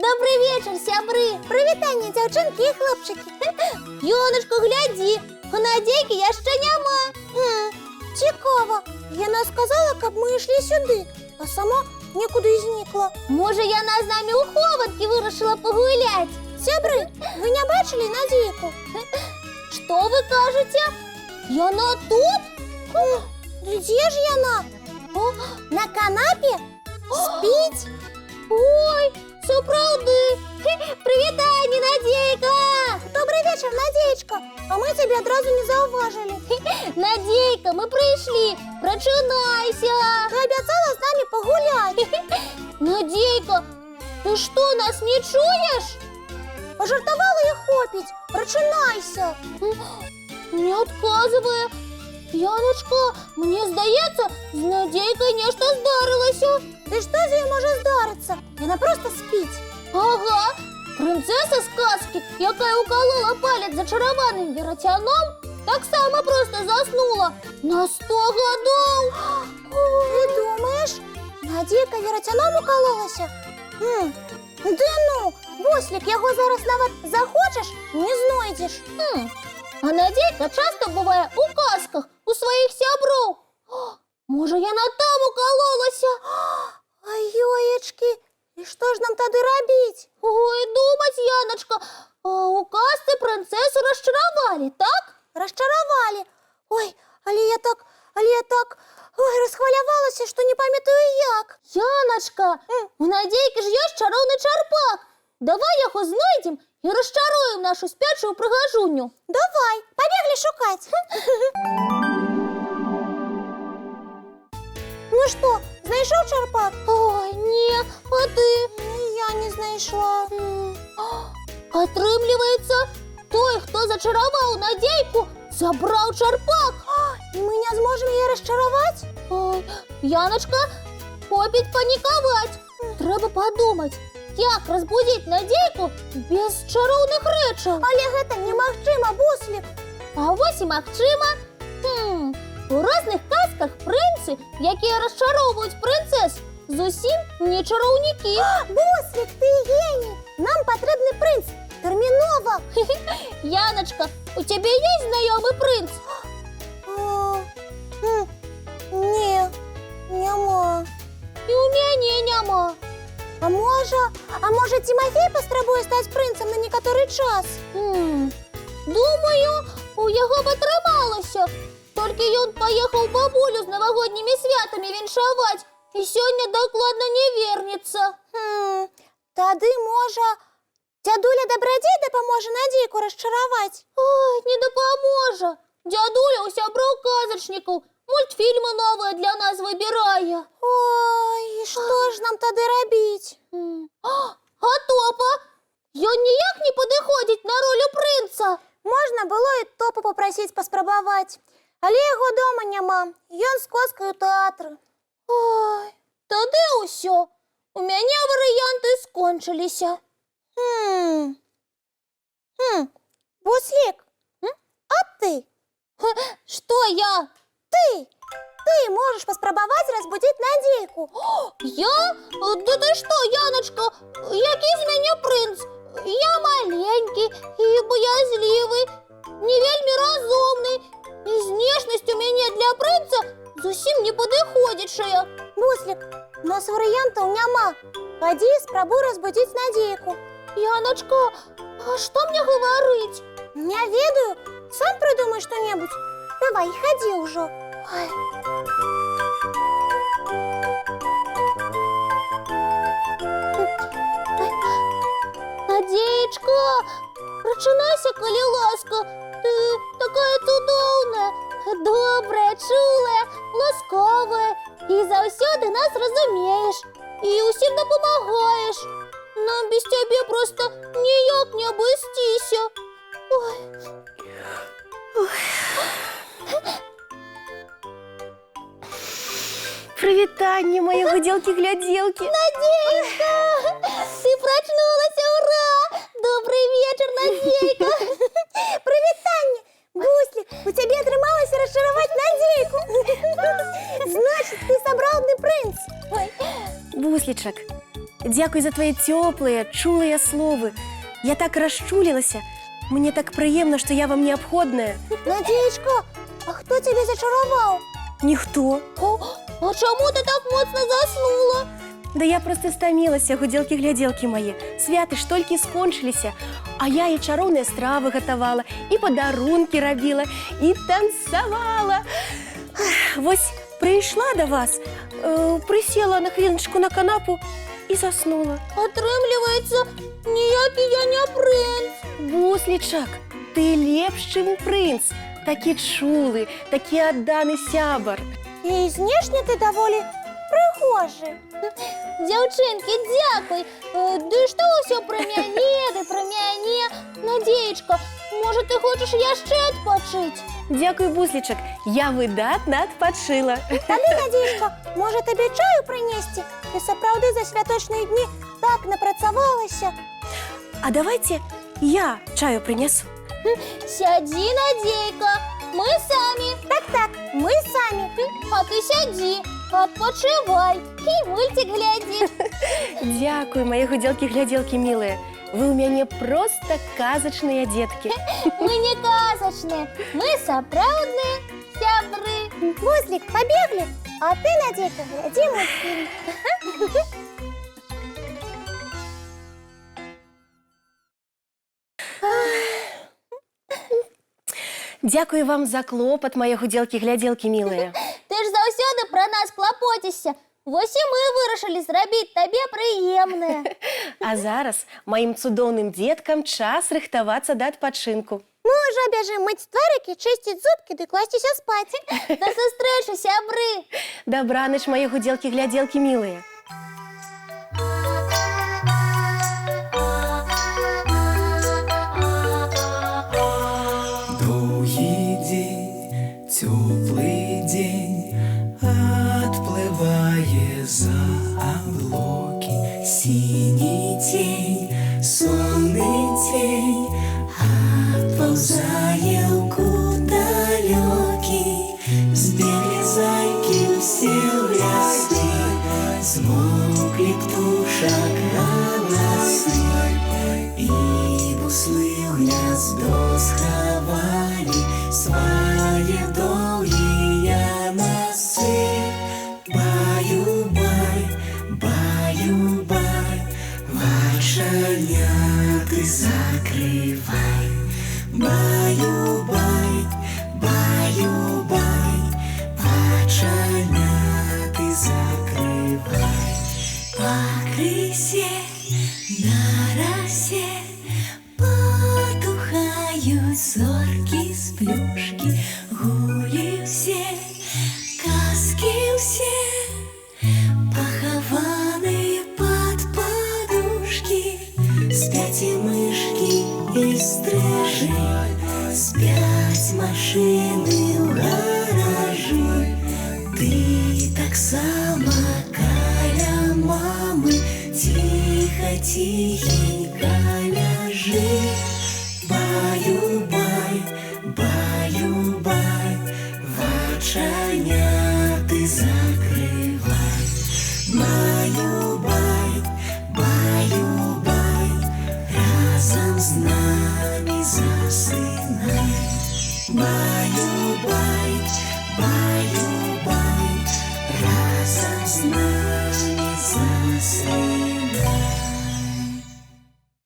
Добрий вечір, сябри! Привітання, дівчинки і хлопчики! Йоночко, гляді, у Надійки я ще нема. Цікаво. Яна сказала, щоб ми йшли сюди, а сама нікуди зникла. Може, Яна з нами у хованки вирішила погулять? Сябри, ви не бачили Надійку? Що ви кажете? Яна тут? Де ж Яна? На канапі? Спить? Ой, це правди. Привітання, Надійка! Добрий вечір, Надійка. А ми тебе одразу не зауважили. Надійка, ми прийшли. Прочинайся. Ти обіцяла з нами погуляти. Надійка, ти що, нас не чуєш? Пожартувала і хопить. Прочинайся. Не відказує. Яночка, мені здається, з Надійкою нечто здарилося. Ти що з нею може здаритися? Вона просто спить. Ага, принцеса з казки, яка уколола палець зачарованим віротяном, так само просто заснула на 100 годов. Ти думаєш, Надійка віротяном укололася? Да ну, Буслик, його зараз навіть захочеш, не знайдеш. А Надійка часто буває у казках у своїх сябров. Може, я на там укололася? Ой, ёечки, і що ж нам тоді робити? Ой, думать, Яночка, у казці принцесу розчарували, так? Розчарували. Ой, але я так розхвалювалася, що не пам'ятаю як. Яночка, у Надійки ж є чарівний черпак. Давай його знайдемо і розчаруємо нашу спячу пригажуню. Давай, побігли шукати. Ну що, знайшов черпак? Ой, ні, а ти? Я не знайшла. Отримлюється, той, хто зачарував Надійку, забрав черпак. І ми не зможемо її розчарувати? Ой, Яночка, хопить панікувати. Треба подумати, як розбудити Надійку без чарівних речей. Але це неможливо, Буслик. А ось і можливо. У різних казках принци, які розчаровують принцес, зовсім не чарівники. Буслик, ти геній! Нам потрібний принц. Терміново. Яночка, у тебе є знайомий принц? Ні, нема. І у мене нема. А може Тимофей потребує стати принцем на некоторий час? Думаю, у його би трималося. Тільки він поїхав бабулю з новогодніми святами віншувати і сьогодні докладно не вернеться. Тоді, може, дядуля Добродій допоможе Надійку розчарувати? Ой, не допоможе. Дядуля у сябров-казочників мультфільми нові для нас вибирає. Ой, і що ж нам тоді робити? А Топа? Він ніяк не підходить на роль принца. Можна було і Топу попросити поспробувати. Але його дома нема. Він з казкою театру. Ой, тоді усьо. У мене варіанти скончилися. Буслик, а ти? Что я? Ты можешь попробовать разбудить Надейку. Я? Да ты что, Яночка? Який з мене принц? Я маленький и боязливый, не вельми розумний. И внешность у меня для принца зовсім не підходячая. Буслик, у нас варіантів нема. Ходи, спробуй разбудить Надейку. Яночка, а что мне говорить? Не ведаю. Сам придумай что-нибудь. Давай, ходи уже. Ой. Надеечка, прочинайся, коли ласка. Ти така чудовна, добра, чула, ласкава. І завсюди нас розумієш. І усім допомагаєш. Нам Нам без тебе просто ніяк не обістися. Ой. Привітання, мої гуділки-гляділки. Надейка, ты прочнулась, ура! Добрый вечер, Надейка. Привітання. Буслик, у тебе отрималося розчарувати Надейку. Значить, ти собравний принц. Ой. Бусличок, дякую за твои теплые, чулые слова. Я так расчулилася. Мне так приємно, що я вам необходная. Надеечка, а хто тебе зачарував? Ніхто. А чому ти так моцно заснула? Да я просто стомилася, гуділки-гляділки мої. Святи ж тільки скончилися. А я і чаровні страви готувала, і подарунки робила, і танцювала. Ось прийшла до вас, присіла на хвилиночку на канапу і заснула. Отрымливается, ніякий я не принц. Бусличок, ти лепш, чим принц. Такі чулий, такі відданий сябар. І знешне ти доволі прихожий. Дівчинки, дякую. Да що все про мяне, да про мяне. Надеечка, може ти хочеш ще відпочити? Дякую, Бусличок, я видатно відпочила. Тоді, Надеечка, може тобі чаю принести? Ти справді за святочні дні так напрацювалася. А давайте я чаю принесу. Сяди, Надейка, мы сами. Так, мы сами. А ты сяди, отпочивай и мультик гляди. Дякую, мої гуділки-гляділки, милые. Ви у мене просто казочные детки. Мы не казочные, мы справжні сябри. Буслик, побегли, а ты, Надейка, гляди мультфильм. Дякую вам за клопот, мої гуділки-гляділки, милые. Ти ж завсюди про нас клопотишся. Ось і ми вирішили зробити тобі приємне. А зараз моїм цудовним діткам час рихтуватися до відпочинку. Ми вже біжимо мить створики, чистити зубки да кластися спати. До зустрічі, сябри. Добраніч, мої гуділки-гляділки, милые. Долгий день, теплый день, отплывая за облаки. Синий тень, сонный тень, отползая в далекий. Сбегли зайки все в леске, смолкли птушек голосы. И буслы в гнездо сховали свои долгие носы. Баю-бай, баю-бай, волшебняты закрывай. Баю-бай, баю-бай, волшебняты закрывай. По крысе на росе потухают зорки с плюшки. Гули все, каски все, похованные под подушки. Спят и мышки, и стрижи, спят машины в гаражи. Ты так само каля мамы, тихо-тихенько ляжи. Баю-бай, баю-бай, волшебня